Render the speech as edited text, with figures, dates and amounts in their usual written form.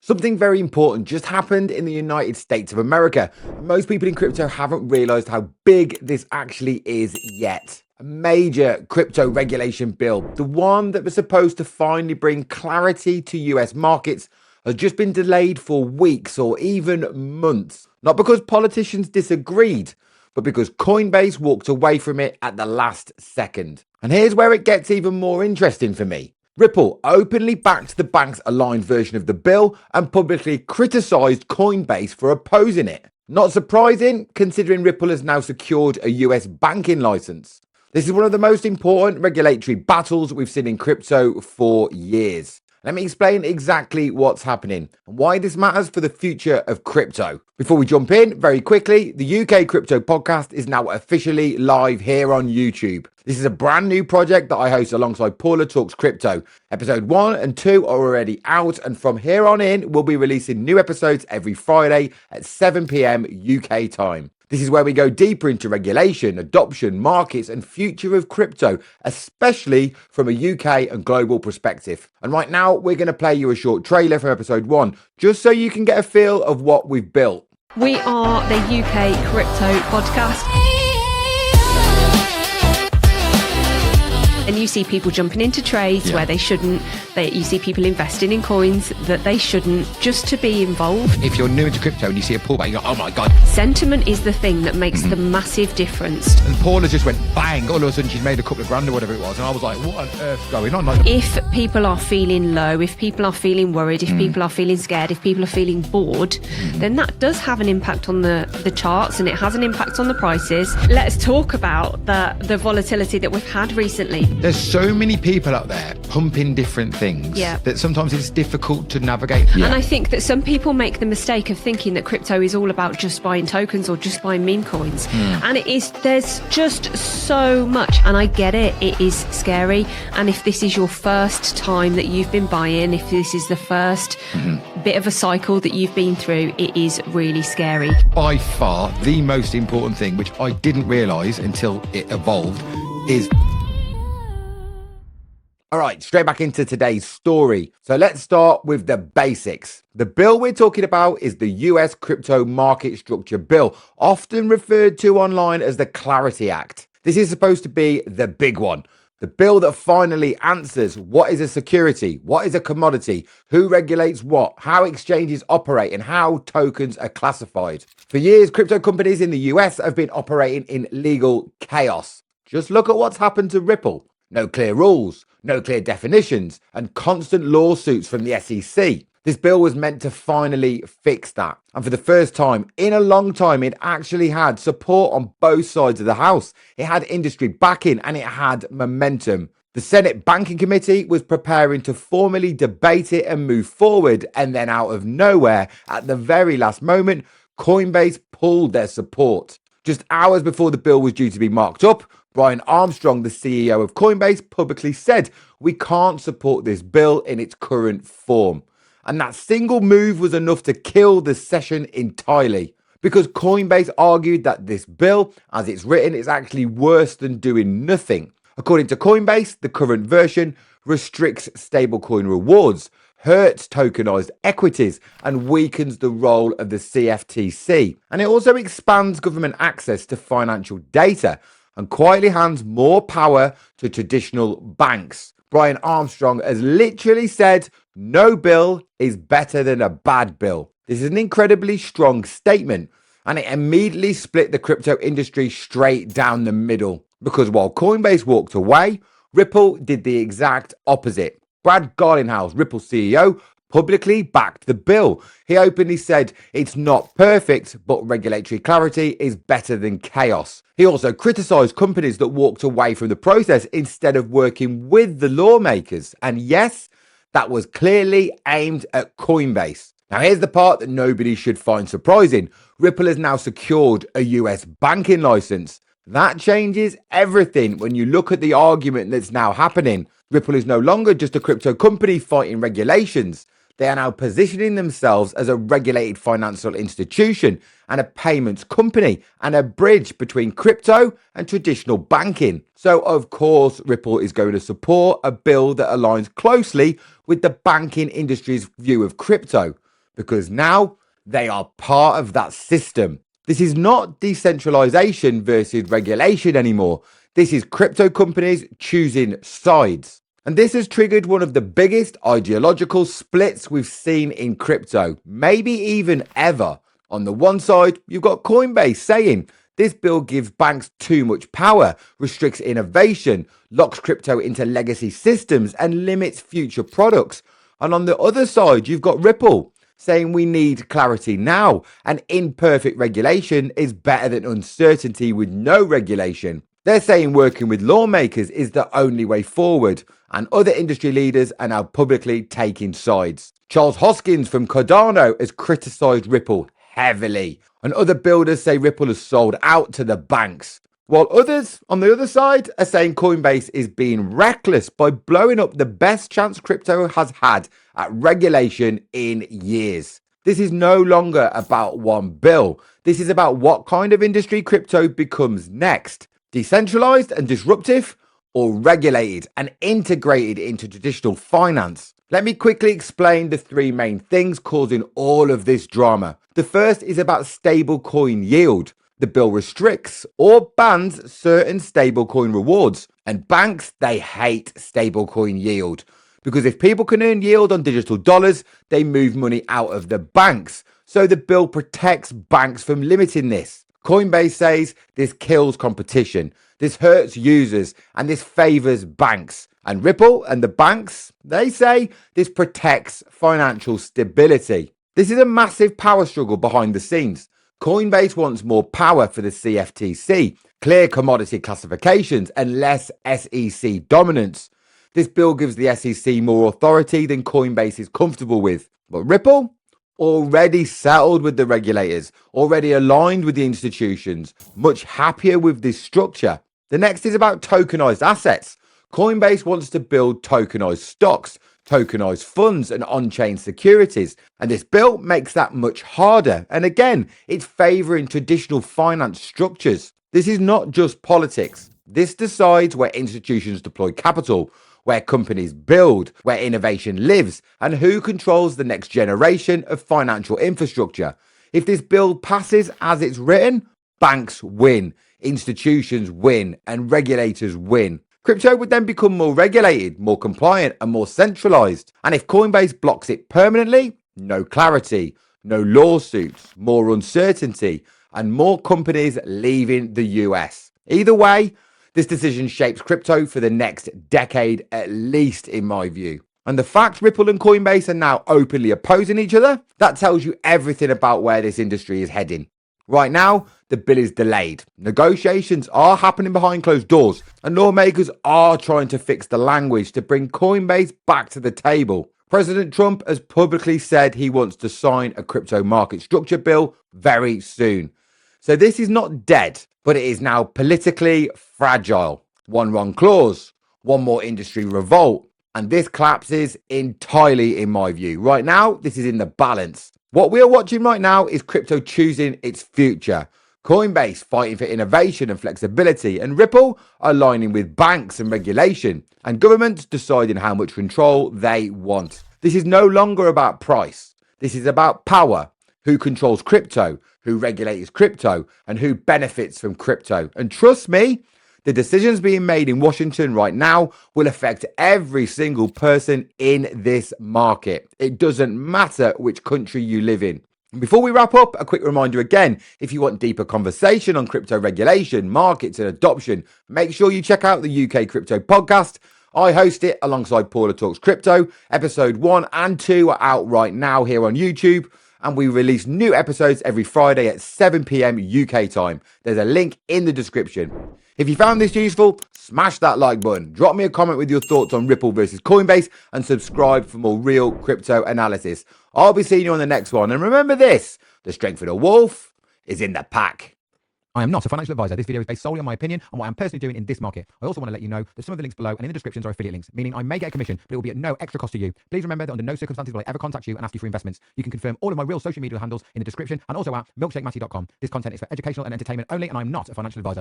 Something very important just happened in the United States of America. Most people in crypto haven't realized how big this actually is yet. A major crypto regulation bill, the one that was supposed to finally bring clarity to US markets, has just been delayed for weeks or even months. Not because politicians disagreed, but because Coinbase walked away from it at the last second. And here's where it gets even more interesting for me. Ripple openly backed the bank's aligned version of the bill and publicly criticised Coinbase for opposing it. Not surprising, considering Ripple has now secured a US banking license. This is one of the most important regulatory battles we've seen in crypto for years. Let me explain exactly what's happening and why this matters for the future of crypto. Before we jump in, very quickly, the UK Crypto Podcast is now officially live here on YouTube. This is a brand new project that I host alongside Paula Talks Crypto. Episode 1 and 2 are already out, and from here on in, we'll be releasing new episodes every Friday at 7 p.m. UK time. This is where we go deeper into regulation, adoption, markets, and future of crypto, especially from a UK and global perspective. And right now, we're going to play you a short trailer from episode 1, just so you can get a feel of what we've built. We are the UK Crypto Podcast. And you see people jumping into trades where they shouldn't. You see people investing in coins that they shouldn't, just to be involved. If you're new into crypto and you see a pullback, you go, oh my God. Sentiment is the thing that makes the massive difference. And Paula just went bang, all of a sudden she's made a couple of grand or whatever it was. And I was like, what on earth's going on? If people are feeling low, if people are feeling worried, if people are feeling scared, if people are feeling bored, then that does have an impact on the charts, and it has an impact on the prices. Let's talk about the volatility that we've had recently. There's so many people out there pumping different things that sometimes it's difficult to navigate. And I think that some people make the mistake of thinking that crypto is all about just buying tokens or just buying meme coins. And it is, there's just so much. And I get it, it is scary. And if this is your first time that you've been buying, if this is the first bit of a cycle that you've been through, it is really scary. By far, the most important thing, which I didn't realise until it evolved, is... All right, straight back into today's story. So let's start with the basics. The bill we're talking about is the US Crypto Market Structure Bill, often referred to online as the Clarity Act. This is supposed to be the big one. The bill that finally answers what is a security, what is a commodity, who regulates what, how exchanges operate, and how tokens are classified. For years, crypto companies in the US have been operating in legal chaos. Just look at what's happened to Ripple. No clear rules, no clear definitions, and constant lawsuits from the SEC. This bill was meant to finally fix that. And for the first time in a long time, it actually had support on both sides of the house. It had industry backing and it had momentum. The Senate Banking Committee was preparing to formally debate it and move forward. And then out of nowhere, at the very last moment, Coinbase pulled their support. Just hours before the bill was due to be marked up, Brian Armstrong, the CEO of Coinbase, publicly said, "We can't support this bill in its current form." And that single move was enough to kill the session entirely, because Coinbase argued that this bill, as it's written, is actually worse than doing nothing. According to Coinbase, the current version restricts stablecoin rewards, hurts tokenized equities, and weakens the role of the CFTC. And it also expands government access to financial data and quietly hands more power to traditional banks. Brian Armstrong has literally said, no bill is better than a bad bill. This is an incredibly strong statement, and it immediately split the crypto industry straight down the middle. Because while Coinbase walked away, Ripple did the exact opposite. Brad Garlinghouse, Ripple CEO, publicly backed the bill. He openly said it's not perfect, but regulatory clarity is better than chaos. He also criticised companies that walked away from the process instead of working with the lawmakers. And yes, that was clearly aimed at Coinbase. Now here's the part that nobody should find surprising. Ripple has now secured a US banking license. That changes everything when you look at the argument that's now happening. Ripple is no longer just a crypto company fighting regulations. They are now positioning themselves as a regulated financial institution and a payments company and a bridge between crypto and traditional banking. So, of course, Ripple is going to support a bill that aligns closely with the banking industry's view of crypto. because now they are part of that system. This is not decentralization versus regulation anymore. This is crypto companies choosing sides. And this has triggered one of the biggest ideological splits we've seen in crypto, maybe even ever. On the one side, you've got Coinbase saying this bill gives banks too much power, restricts innovation, locks crypto into legacy systems, and limits future products. And on the other side, you've got Ripple saying we need clarity now, and imperfect regulation is better than uncertainty with no regulation. They're saying working with lawmakers is the only way forward, and other industry leaders are now publicly taking sides. Charles Hoskins from Cardano has criticised Ripple heavily, and other builders say Ripple has sold out to the banks. While others on the other side are saying Coinbase is being reckless by blowing up the best chance crypto has had at regulation in years. This is no longer about one bill. This is about what kind of industry crypto becomes next. Decentralized and disruptive, or regulated and integrated into traditional finance. Let me quickly explain the three main things causing all of this drama. The first is about stablecoin yield. The bill restricts or bans certain stablecoin rewards, and banks, they hate stablecoin yield because if people can earn yield on digital dollars, they move money out of the banks. So the bill protects banks from limiting this. Coinbase says this kills competition, this hurts users, and this favors banks. And Ripple and the banks, they say this protects financial stability. This is a massive power struggle behind the scenes. Coinbase wants more power for the CFTC, clear commodity classifications, and less SEC dominance. This bill gives the SEC more authority than Coinbase is comfortable with. But Ripple? Already settled with the regulators, already aligned with the institutions, much happier with this structure. The next is about tokenized assets. Coinbase wants to build tokenized stocks, tokenized funds, and on-chain securities. And this bill makes that much harder. And again, it's favoring traditional finance structures. This is not just politics. This decides where institutions deploy capital, where companies build, where innovation lives, and who controls the next generation of financial infrastructure. If this bill passes as it's written, banks win, institutions win, and regulators win. Crypto would then become more regulated, more compliant, and more centralized. And if Coinbase blocks it permanently, no clarity, no lawsuits, more uncertainty, and more companies leaving the US. Either way, this decision shapes crypto for the next decade, at least in my view. And the fact Ripple and Coinbase are now openly opposing each other, that tells you everything about where this industry is heading. Right now, the bill is delayed. Negotiations are happening behind closed doors, and lawmakers are trying to fix the language to bring Coinbase back to the table. President Trump has publicly said he wants to sign a crypto market structure bill very soon. So this is not dead, but it is now politically fragile. One wrong clause, one more industry revolt, and this collapses entirely in my view. Right now, this is in the balance. What we are watching right now is crypto choosing its future. Coinbase fighting for innovation and flexibility, and Ripple aligning with banks and regulation, and governments deciding how much control they want. This is no longer about price. This is about power. Who controls crypto, who regulates crypto, and who benefits from crypto. And trust me, the decisions being made in Washington right now will affect every single person in this market. It doesn't matter which country you live in. And before we wrap up, a quick reminder again, if you want deeper conversation on crypto regulation, markets, and adoption, make sure you check out the UK Crypto Podcast. I host it alongside Paula Talks Crypto. Episode 1 and 2 are out right now here on YouTube. And we release new episodes every Friday at 7 p.m. UK time. There's a link in the description. If you found this useful, smash that like button. Drop me a comment with your thoughts on Ripple versus Coinbase and subscribe for more real crypto analysis. I'll be seeing you on the next one. And remember this, the strength of the wolf is in the pack. I am not a financial advisor. This video is based solely on my opinion on what I'm personally doing in this market. I also want to let you know that some of the links below and in the descriptions are affiliate links, meaning I may get a commission, but it will be at no extra cost to you. Please remember that under no circumstances will I ever contact you and ask you for investments. You can confirm all of my real social media handles in the description and also at milkshakematty.com. This content is for educational and entertainment only, and I'm not a financial advisor.